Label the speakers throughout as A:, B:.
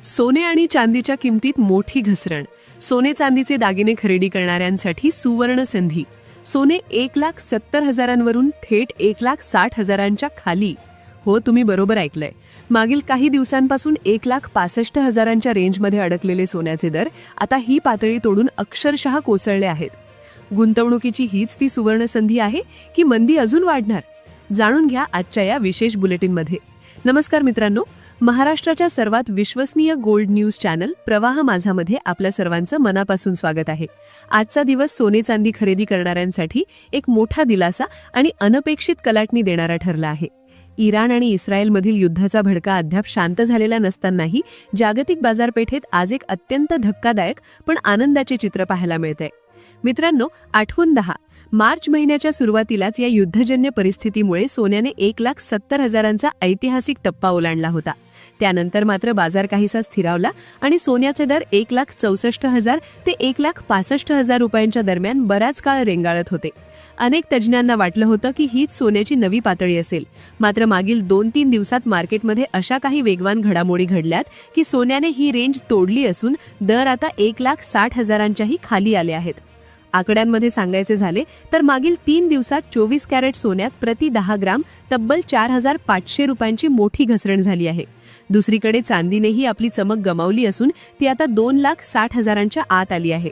A: सोने आणि चांदीच्या किमतीत मोठी घसरण. सोने चांदीचे दागिने खरेदी करणाऱ्यांसाठी सुवर्ण संधी. सोने 1,70,000वरून थेट 1,60,000च्या खाली. हो, तुम्ही बरोबर ऐकलंय. मागील काही दिवसांपासून 1,65,000च्या रेंजमध्ये अडकलेले सोन्याचे दर आता ही पातळी तोडून अक्षरशः कोसळले आहेत. गुंतवणुकीची हीच ती सुवर्ण संधी आहे की मंदी अजून वाढणार? जाणून घ्या आजच्या या विशेष बुलेटिनमध्ये. नमस्कार मित्रांनो, महाराष्ट्राच्या सर्वात विश्वसनीय गोल्ड न्यूज चॅनल प्रवाह माझामध्ये आपल्या सर्वांचं मनापासून स्वागत आहे. आजचा दिवस सोने चांदी खरेदी करणाऱ्यांसाठी एक मोठा दिलासा आणि अनपेक्षित कलाटणी देणारा ठरला आहे. इराण आणि इस्रायलमधील युद्धाचा भडका अद्याप शांत झालेला नसतानाही जागतिक बाजारपेठेत आज एक अत्यंत धक्कादायक पण आनंदाचे चित्र पाहायला मिळतंय. मित्रांनो, आठवून 10 मार्च महिन्याच्या सुरुवातीलाच या युद्धजन्य परिस्थितीमुळे सोन्याने 1,70,000चा ऐतिहासिक टप्पा ओलांडला होता. त्यानंतर मात्र बाजार काहीसा स्थिरावला आणि सोन्याचे दर 1,64,000 ते 1,65,000 रुपयांच्या दरम्यान बराच काळ रेंगाळत होते. अनेक तज्ज्ञांना वाटलं होतं की हीच सोन्याची नवी पातळी असेल. मात्र मागील 2-3 दिवसात मार्केटमध्ये अशा काही वेगवान घडामोडी घडल्यात की सोन्याने ही रेंज तोडली असून दर आता 1,60,000च्याही खाली आले आहेत. आकड्यांमध्ये सांगायचे झाले तर मागील 3 दिवसात 24 कॅरेट सोन्यात प्रति 10 ग्राम तब्बल 4,500 रुपयांची मोठी घसरण झाली आहे. दुसरीकडे चांदीनेही आपली चमक गमावली असून ती आता 2,60,000च्या आत आली आहे.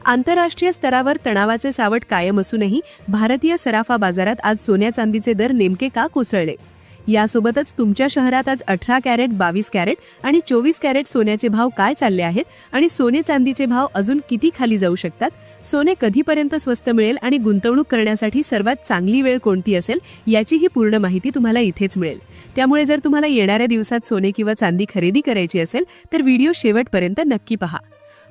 A: आंतरराष्ट्रीय स्तरावर तणावाचे सावट कायम असूनही भारतीय सराफा बाजारात आज सोन्या चांदीचे दर नेमके का कोसळले? यासोबतच तुमच्या शहरात आज 18 कॅरेट, 22 कॅरेट आणि 24 कॅरेट सोन्याचे भाव काय चालले आहेत आणि सोने चांदीचे भाव अजून किती खाली जाऊ शकतात? सोने कधीपर्यंत स्वस्त मिळेल आणि गुंतवणूक करण्यासाठी सर्वात चांगली वेळ कोणती असेल याची ही पूर्ण माहिती तुम्हाला इथेच मिळेल. त्यामुळे जर तुम्हाला येणाऱ्या दिवसात सोने किंवा चांदी खरेदी करायची असेल तर व्हिडिओ शेवटपर्यंत नक्की पहा.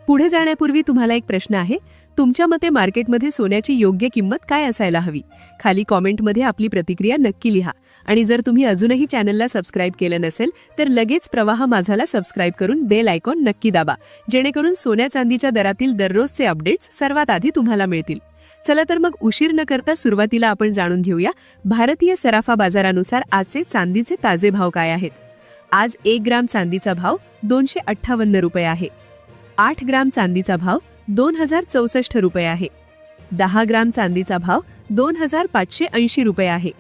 A: पुढे जाण्यापूर्वी तुम्हाला एक प्रश्न आहे. तुमच्या मते मार्केटमध्ये सोन्याची योग्य किंमत काय असायला हवी? खाली कॉमेंटमध्ये आपली प्रतिक्रिया नक्की लिहा. आणि जर तुम्ही अजूनही चॅनलला सबस्क्राईब केलं नसेल तर लगेच प्रवाह माझाला सबस्क्राईब करून बेल आयकॉन नक्की दाबा, जेणेकरून सोन्या चांदीच्या दरातील दररोजचे अपडेट्स सर्वात आधी तुम्हाला मिळतील. चला तर मग उशीर न करता सुरुवातीला आपण जाणून घेऊया भारतीय सराफा बाजारानुसार आजचे चांदीचे ताजे भाव काय आहेत. आज 1 ग्राम चांदीचा भाव 258 रुपये आहे. 8 ग्राम चांदीचा भाव 2,064 रुपये आहे. 10 ग्राम चांदीचा भाव 2,580 रुपये आहे.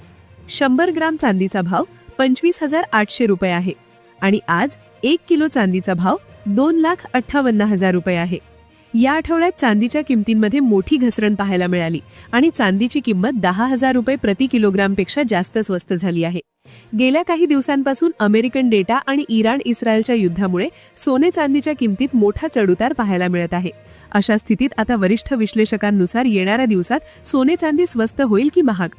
A: 100 ग्राम चांदीचा भाव 25,800 रुपये आहे. आणि आज 1 किलो चांदीचा भाव 2,58,000 रुपये आहे. या आठवड्यात चांदीच्या किमतींमध्ये मोठी घसरण पाहायला मिळाली आणि चांदीची किंमत 10,000 रुपये प्रति किलोग्रामपेक्षा जास्त स्वस्त झाली आहे. गेल्या काही दिवसांपासून अमेरिकन डेटा आणि इराण इस्रायलच्या युद्धामुळे सोने चांदीच्या किमतीत मोठा चढउतार पाहायला मिळत आहे. अशा स्थितीत आता वरिष्ठ विश्लेषकांनुसार येणाऱ्या दिवसात सोने चांदी स्वस्त होईल की महाग?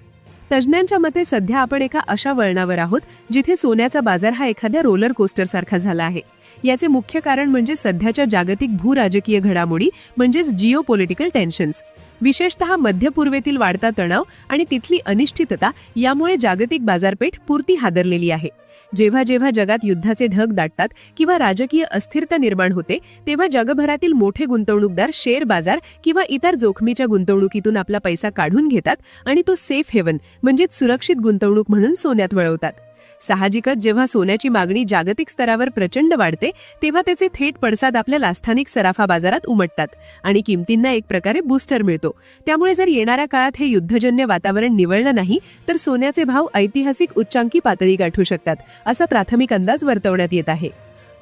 A: तज्ज्ञांच्या मते सध्या आपण एका अशा वळणावर आहोत जिथे सोन्याचा बाजार हा एखाद्या रोलर कोस्टर सारखा झाला आहे. याचे मुख्य कारण म्हणजे सध्याच्या जागतिक भूराजकीय घडामोडी म्हणजेच जिओपॉलिटिकल टेन्शन्स. विशेषतः मध्य पूर्वेतील वाढता तणाव आणि तिथली अनिश्चितता यामुळे जागतिक बाजारपेठ पुरती हादरलेली आहे. जेव्हा जेव्हा जगात युद्धाचे ढग दाटतात किंवा राजकीय अस्थिरता निर्माण होते तेव्हा जगभरातील मोठे गुंतवणूकदार शेअर बाजार किंवा इतर जोखमीच्या गुंतवणुकीतून आपला पैसा काढून घेतात आणि तो सेफ हेवन म्हणजेच सुरक्षित गुंतवणूक म्हणून सोन्यात वळवतात. साहजिकच जेव्हा सोन्याची मागणी जागतिक स्तरावर प्रचंड वाढते तेव्हा त्याचे थेट पडसाद आपल्या स्थानिक सराफा बाजारात उमटतात आणि किमतींना एक प्रकारे बूस्टर मिळतो. त्यामुळे जर येणाऱ्या काळात हे युद्धजन्य वातावरण निवळलं नाही तर सोन्याचे भाव ऐतिहासिक उच्चांकी पातळी गाठू शकतात, असा प्राथमिक अंदाज वर्तवण्यात येत आहे.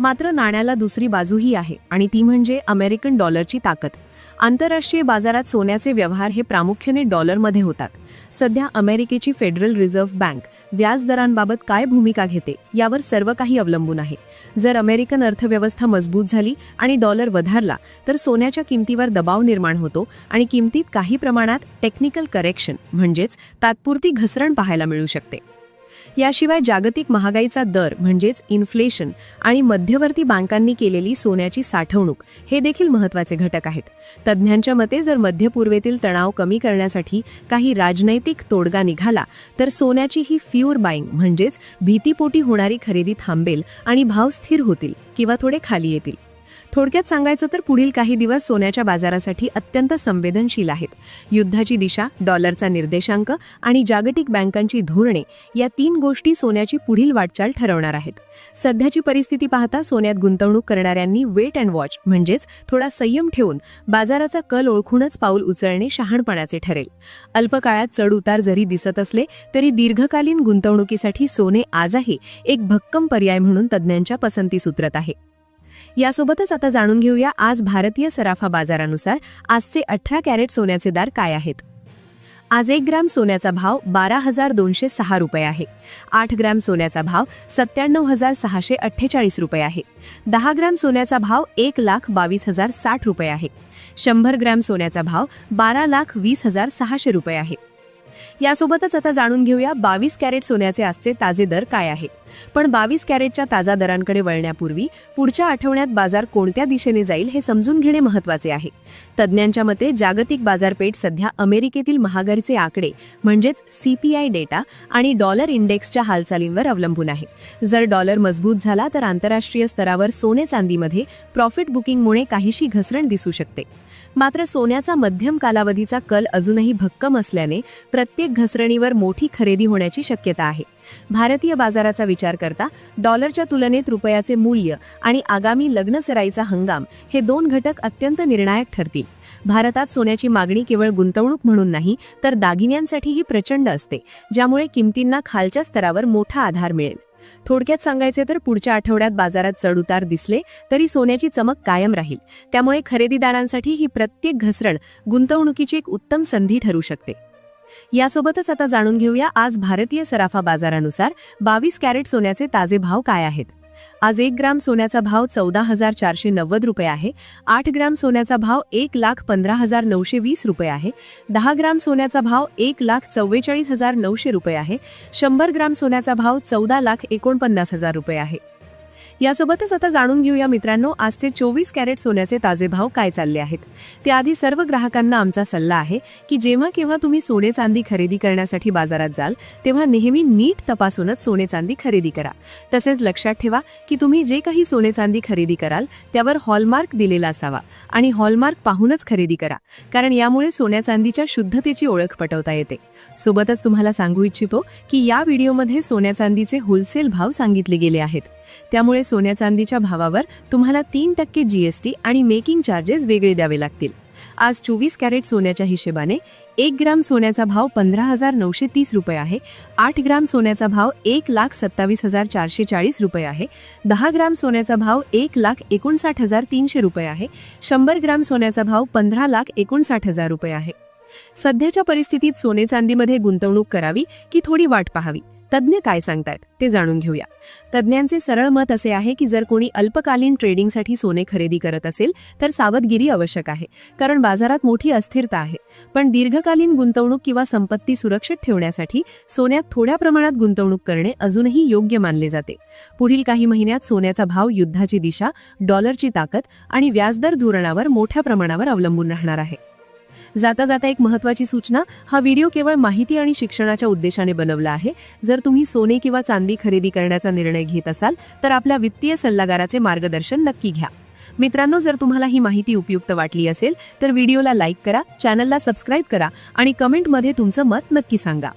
A: मात्र नाण्याला दुसरी बाजूही आहे आणि ती म्हणजे अमेरिकन डॉलरची ताकद. आंतरराष्ट्रीय बाजारात सोन्याचे व्यवहार हे प्रामुख्याने डॉलरमध्ये होतात. सध्या अमेरिकेची फेडरल रिझर्व्ह बँक व्याजदरांबाबत काय भूमिका घेते यावर सर्व काही अवलंबून आहे. जर अमेरिकन अर्थव्यवस्था मजबूत झाली आणि डॉलर वधारला तर सोन्याच्या किमतीवर दबाव निर्माण होतो आणि किमतीत काही प्रमाणात टेक्निकल करेक्शन म्हणजेच तात्पुरती घसरण पाहायला मिळू शकते. याशिवाय जागतिक महागाईचा दर म्हणजेच इन्फ्लेशन आणि मध्यवर्ती बँकांनी केलेली सोन्याची साठवणूक हे देखील महत्त्वाचे घटक आहेत. तज्ज्ञांच्या मते जर मध्य पूर्वेतील तणाव कमी करण्यासाठी काही राजनैतिक तोडगा निघाला तर सोन्याची ही फ्युअर बाईंग म्हणजेच भीतीपोटी होणारी खरेदी थांबेल आणि भाव स्थिर होतील किंवा थोडे खाली येतील. थोडक्यात सांगायचं तर पुढील काही दिवस सोन्याच्या बाजारासाठी अत्यंत संवेदनशील आहेत. युद्धाची दिशा, डॉलरचा निर्देशांक आणि जागतिक बँकांची धोरणे या 3 गोष्टी सोन्याची पुढील वाटचाल ठरवणार आहेत. सध्याची परिस्थिती पाहता सोन्यात गुंतवणूक करणाऱ्यांनी वेट अँड वॉच म्हणजेच थोडा संयम ठेवून बाजाराचा कल ओळखूनच पाऊल उचलणे शहाणपणाचे ठरेल. अल्पकाळात चढ उतार जरी दिसत असले तरी दीर्घकालीन गुंतवणुकीसाठी सोने आजही एक भक्कम पर्याय म्हणून तज्ज्ञांच्या पसंतीस उतरत आहे. यासोबतच आता जाणून घेऊया आज भारतीय सराफा बाजारानुसार आजचे 18 कॅरेट सोन्याचे दर काय आहेत. आज 1 ग्रॅम सोन्याचा भाव 12,206 रुपये आहे. 8 ग्रॅम सोन्याचा भाव 97,648 रुपये आहे. 10 ग्रॅम सोन्याचा भाव 1,22,060 रुपये आहे. 100 ग्रॅम सोन्याचा भाव 12,20,600 रुपये आहे. यासोबतच आता जाणून घेऊया 22 कॅरेट सोन्याचे आजचे ताजे दर काय आहेत. पण 22 कॅरेटच्या ताजा दरांकडे वळण्यापूर्वी पुढच्या आठवड्यात बाजार कोणत्या दिशेने जाईल हे समजून घेणे महत्त्वाचे आहे. तज्ज्ञांच्या मते जागतिक बाजारपेठ सध्या अमेरिकेतील महागाईचे आकडे म्हणजेच CPI डेटा आणि डॉलर इंडेक्सच्या हालचालींवर अवलंबून आहे. जर डॉलर मजबूत झाला तर आंतरराष्ट्रीय स्तरावर सोने चांदीमध्ये प्रॉफिट बुकिंगमुळे काहीशी घसरण दिसू शकते. मात्र सोन्याचा मध्यम कालावधीचा कल अजूनही भक्कम असल्याने प्रत्येक घसरणीवर मोठी खरेदी होण्याची शक्यता आहे. भारतीय बाजाराचा विचार करता डॉलरच्या तुलनेत रुपयाचे मूल्य आणि आगामी लग्नसराईचा हंगाम हे 2 घटक अत्यंत निर्णायक ठरतील. भारतात सोन्याची मागणी केवळ गुंतवणूक म्हणून नाही तर दागिन्यांसाठीही प्रचंड असते, ज्यामुळे किमतींना खालच्या स्तरावर मोठा आधार मिळेल. थोडक्यात सांगायचे तर पुढच्या आठवड्यात बाजारात चढउतार दिसले तरी सोन्याची चमक कायम राहील. त्यामुळे खरेदीदारांसाठी ही प्रत्येक घसरण गुंतवणुकीची एक उत्तम संधी ठरू शकते. यासोबतच आता जाणून घेऊया आज भारतीय सराफा बाजारानुसार 22 कॅरेट सोन्याचे ताजे भाव काय आहेत. आज 1 ग्रॅम सोन्याचा भाव 14,490 रुपये आहे. 8 ग्रॅम सोन्याचा भाव 1,15,920 रुपये आहे. 10 ग्रॅम सोन्याचा भाव 1,44,900 रुपये आहे. 100 ग्रॅम सोन्याचा भाव 14,49,000 रुपये आहे. यासोबतच आता जाणून घेऊया मित्रांनो आजचे 24 कॅरेट सोन्याचे ताजे भाव काय चालले आहेत. त्याआधी सर्व ग्राहकांना आमचा सल्ला आहे की जेव्हा केव्हा तुम्ही सोने चांदी खरेदी करण्यासाठी बाजारात जाल तेव्हा नेहमी नीट तपासूनच सोने चांदी खरेदी करा. तसेच लक्षात ठेवा की तुम्ही जे काही सोने चांदी खरेदी कराल त्यावर हॉलमार्क दिलेला असावा आणि हॉलमार्क पाहूनच खरेदी करा, कारण यामुळे सोन्या चांदीच्या शुद्धतेची ओळख पटवता येते. सोबतच तुम्हाला सांगू इच्छितो की या व्हिडिओमध्ये सोन्या चांदीचे होलसेल भाव सांगितले गेले आहेत. त्यामुळे सोन्या चांदीच्या भावावर तुम्हाला 3% GST आणि मेकिंग चार्जेस वेगळे द्यावे लागतील. आज 24 कॅरेट सोन्याच्या हिशेबाने 1 ग्रॅम सोन्याचा भाव 15,930 रुपये आहे. 8 ग्रॅम सोन्याचा भाव 1,27,440 रुपये आहे. 10 ग्रॅम सोन्याचा भाव 1,59,300 रुपये आहे. 100 ग्रॅम सोन्याचा भाव 15,59,000 रुपये आहे. सध्याच्या परिस्थितीत सोने चांदीमध्ये गुंतवणूक करावी की थोडी वाट पाहावी, तज्ज्ञ काय सांगतायत ते जाणून घेऊया. तज्ज्ञांचे सरळ मत असे आहे की जर कोणी अल्पकालीन ट्रेडिंगसाठी सोने खरेदी करत असेल तर सावधगिरी आवश्यक आहे, कारण बाजारात मोठी अस्थिरता आहे. पण दीर्घकालीन गुंतवणूक किंवा संपत्ती सुरक्षित ठेवण्यासाठी सोन्यात थोड्या प्रमाणात गुंतवणूक करणे अजूनही योग्य मानले जाते. पुढील काही महिन्यात सोन्याचा भाव, युद्धाची दिशा, डॉलरची ताकद आणि व्याजदर धोरणावर मोठ्या प्रमाणावर अवलंबून राहणार आहे. जाता जाता एक महत्त्वाची सूचना, हा व्हिडिओ केवळ माहिती आणि शिक्षणाच्या उद्देशाने बनवला आहे. जर तुम्ही सोने किंवा चांदी खरेदी करण्याचा निर्णय घेत असाल तर आपल्या वित्तीय सल्लागाराचे मार्गदर्शन नक्की घ्या. मित्रांनो, जर तुम्हाला ही माहिती उपयुक्त वाटली असेल तर व्हिडिओला लाईक करा, चॅनलला सबस्क्राईब करा आणि कमेंटमध्ये तुमचं मत नक्की सांगा.